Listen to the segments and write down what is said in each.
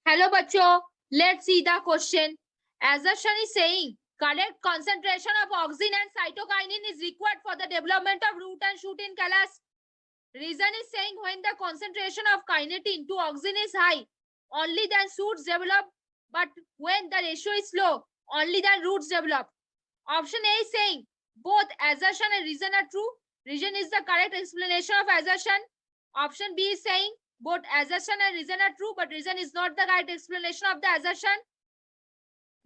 Hello बच्चों, let's see the question. Assertion is saying correct concentration of auxin and cytokinin is required for the development of root and shoot in callus. Reason is saying when the concentration of kinetin to auxin is high, only then shoots develop, but when the ratio is low, only then roots develop. Option A is saying both assertion and reason are true. Reason is the correct explanation of assertion. Option B is saying both assertion and reason are true, but reason is not the correct explanation of the assertion.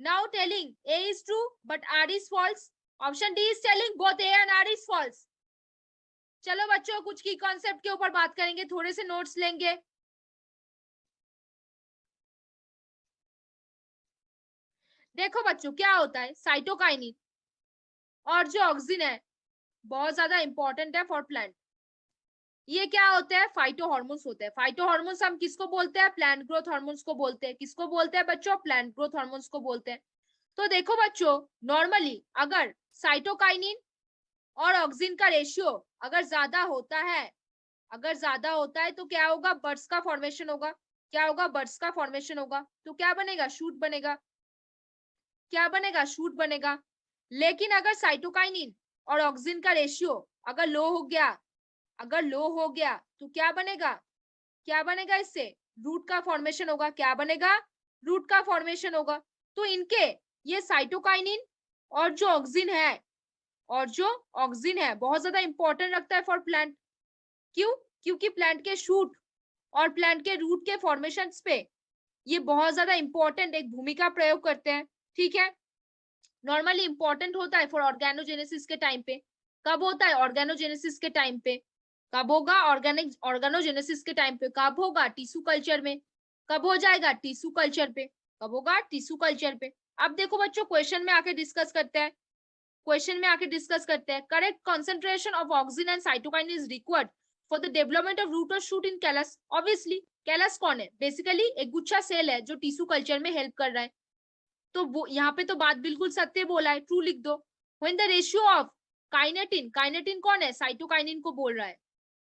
Now telling A is true, but R is false. Option D is telling both A and R is false. चलो बच्चों कुछ की concept के ऊपर बात करेंगे, थोड़े से नोट्स लेंगे. देखो बच्चों क्या होता है, साइटोकाइनिन और जो ऑक्सिन है बहुत ज्यादा इंपॉर्टेंट है फॉर प्लांट. ये क्या होता है, फाइटो हार्मोन्स होते हैं. फाइटो हार्मोन्स हम किसको बोलते हैं, प्लांट ग्रोथ हार्मोन्स को बोलते हैं. किसको बोलते हैं बच्चों, प्लांट ग्रोथ हार्मोन्स को बोलते हैं. तो देखो बच्चों, नॉर्मली अगर साइटोकाइनिन और ऑक्सिन का रेशियो अगर ज्यादा होता है तो क्या होगा, बड्स का फॉर्मेशन होगा. क्या होगा, बड्स का फॉर्मेशन होगा. तो क्या बनेगा, शूट बनेगा. क्या बनेगा, शूट बनेगा. लेकिन अगर साइटोकाइनिन और ऑक्सिन का रेशियो अगर लो हो गया तो क्या बनेगा इससे, रूट का फॉर्मेशन होगा. क्या बनेगा, रूट का फॉर्मेशन होगा. तो इनके ये साइटोकाइनिन और जो ऑक्सिन है बहुत ज्यादा इंपॉर्टेंट रखता है फॉर प्लांट. क्यों, क्योंकि प्लांट के शूट और प्लांट के रूट के फॉर्मेशन पे ये बहुत ज्यादा इंपॉर्टेंट एक भूमिका प्रयोग करते हैं. ठीक है, नॉर्मली इंपॉर्टेंट होता है फॉर ऑर्गेनोजेनेसिस के टाइम पे. कब होता है, ऑर्गेनोजेनेसिस के टाइम पे. कब होगा, ऑर्गेनोजेनेसिस के टाइम पे. कब होगा, टिश्यू कल्चर में. कब हो जाएगा, टिश्यू कल्चर पे. कब होगा, टिश्यू कल्चर पे. अब देखो बच्चों क्वेश्चन में आके डिस्कस करते हैं. Correct concentration of auxin and cytokinin is required for the development of root और shoot in callus. Obviously callus कौन है, बेसिकली एक गुच्छा सेल है जो टिश्यू कल्चर में हेल्प कर रहा है. तो वो यहाँ पे तो बात बिल्कुल सत्य बोला है, ट्रू लिख दो. When the ratio of kinetin कौन है, साइटोकाइनिन को बोल रहा है,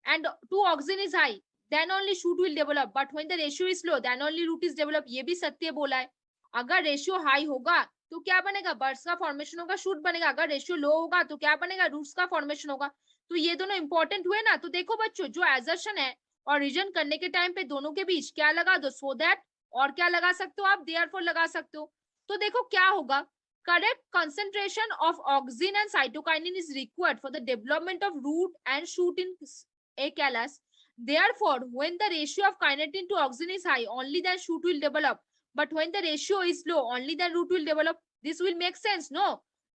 and to auxin is high, then only shoot will develop, but when the ratio is low then only root is develop. ये भी सत्य बोला है. अगर रेशियो हाई होगा तो क्या बनेगा, बर्ड्स का फॉर्मेशन होगा, शूट बनेगा. अगर रेशियो लो होगा तो क्या बनेगा, रूट्स का फॉर्मेशन होगा. तो ये दोनों इंपॉर्टेंट हुए ना. तो देखो बच्चों, जो एजर्शन है और रीजन करने के टाइम पे दोनों के बीच क्या लगा दो, सो दैट, और क्या लगा सकते हो आप, देयरफॉर लगा सकते हो. तो देखो क्या होगा, correct concentration of auxin and cytokinin is required for the development of root and shoot in a callus. Therefore, when the ratio of kinetin to auxin is high, only then shoot will develop. But when the ratio is low, only then root will develop. This will make sense, no?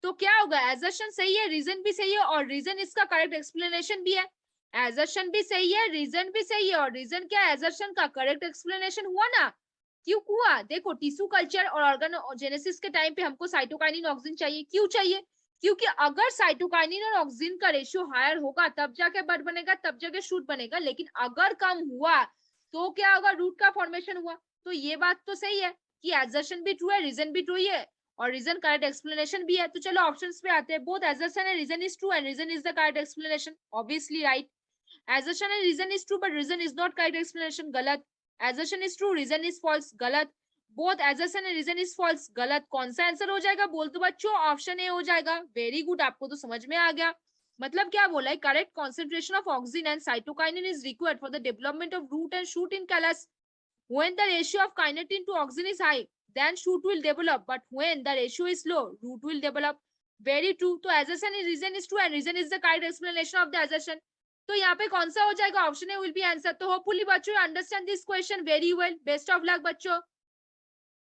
तो क्या होगा, assertion सही है, reason भी सही है, और reason इसका correct explanation भी है. assertion भी सही है, reason भी सही है, और reason क्या, assertion का correct explanation हुआ ना. क्यों हुआ, देखो टिश्यू कल्चर और ऑर्गेनोजेनेसिस के टाइम पे हमको साइटोकाइनिन ऑक्सिन चाहिए. क्यों चाहिए, क्योंकि अगर साइटोकाइनिन और ऑक्सिन का रेशियो हायर होगा तब जाके बड बनेगा, तब जाके शूट बनेगा. लेकिन अगर कम हुआ तो क्या होगा, रूट का फॉर्मेशन हुआ. तो ये बात तो सही है कि एजर्शन भी ट्रू है, रीजन भी ट्रू है, और रीजन करेक्ट एक्सप्लेनेशन भी है. तो चलो ऑप्शंस पे आते हैं. Both assertion and reason is true and reason is the correct explanation. Obviously right. Assertion and reason is true but reason is not correct explanation. गलत. assertion is true, reason is false. गलत. both assertion and reason is false. गलत. कौन सा answer हो जाएगा, बोल दो बच्चों, ऑप्शन ए हो जाएगा. वेरी गुड, आपको तो समझ में आ गया. मतलब क्या बोला है, correct concentration of auxin and cytokinin is required for the development of root and shoot in callus. when the ratio of kinetin to auxin is high, then shoot will develop, but when the ratio is low, root will develop. very true. तो assertion is reason is true and reason is the correct explanation of the assertion. तो यहाँ पे कौन सा हो जाएगा, option A will be answer. तो hopefully बच्चों understand this question very well. Best of luck बच्चों.